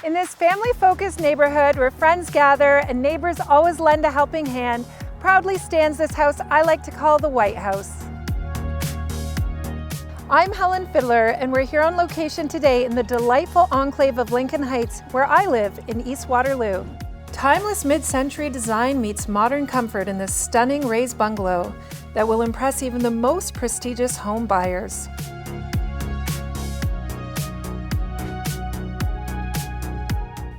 In this family-focused neighborhood where friends gather and neighbors always lend a helping hand, proudly stands this house I like to call the White House. I'm Helen Fidler, and we're here on location today in the delightful enclave of Lincoln Heights, where I live in East Waterloo. Timeless mid-century design meets modern comfort in this stunning raised bungalow that will impress even the most prestigious home buyers.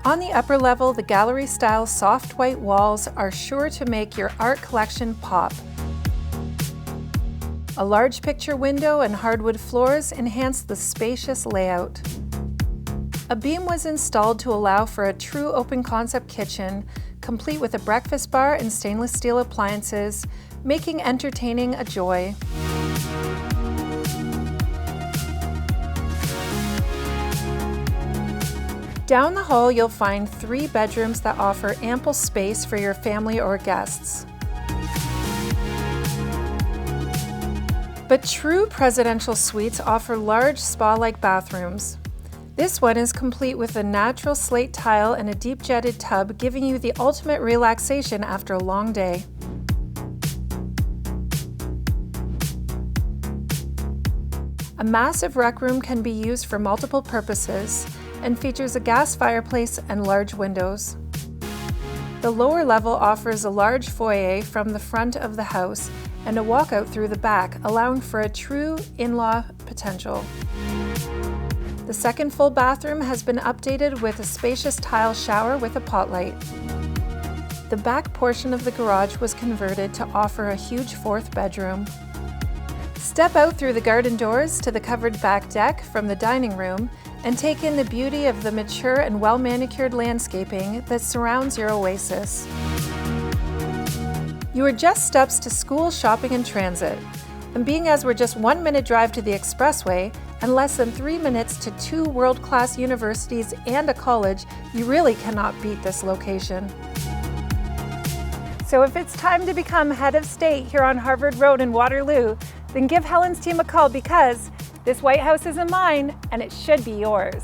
On the upper level, the gallery-style soft white walls are sure to make your art collection pop. A large picture window and hardwood floors enhance the spacious layout. A beam was installed to allow for a true open-concept kitchen, complete with a breakfast bar and stainless steel appliances, making entertaining a joy. Down the hall, you'll find 3 bedrooms that offer ample space for your family or guests. But true presidential suites offer large spa-like bathrooms. This one is complete with a natural slate tile and a deep jetted tub, giving you the ultimate relaxation after a long day. A massive rec room can be used for multiple purposes and features a gas fireplace and large windows. The lower level offers a large foyer from the front of the house and a walkout through the back, allowing for a true in-law potential. The second full bathroom has been updated with a spacious tile shower with a pot light. The back portion of the garage was converted to offer a huge 4th bedroom. Step out through the garden doors to the covered back deck from the dining room and take in the beauty of the mature and well-manicured landscaping that surrounds your oasis. You are just steps to school, shopping, and transit. And being as we're just 1-minute drive to the expressway and less than 3 minutes to 2 world-class universities and a college, you really cannot beat this location. So if it's time to become head of state here on Harvard Road in Waterloo, then give Helen's team a call, because this White House isn't mine and it should be yours.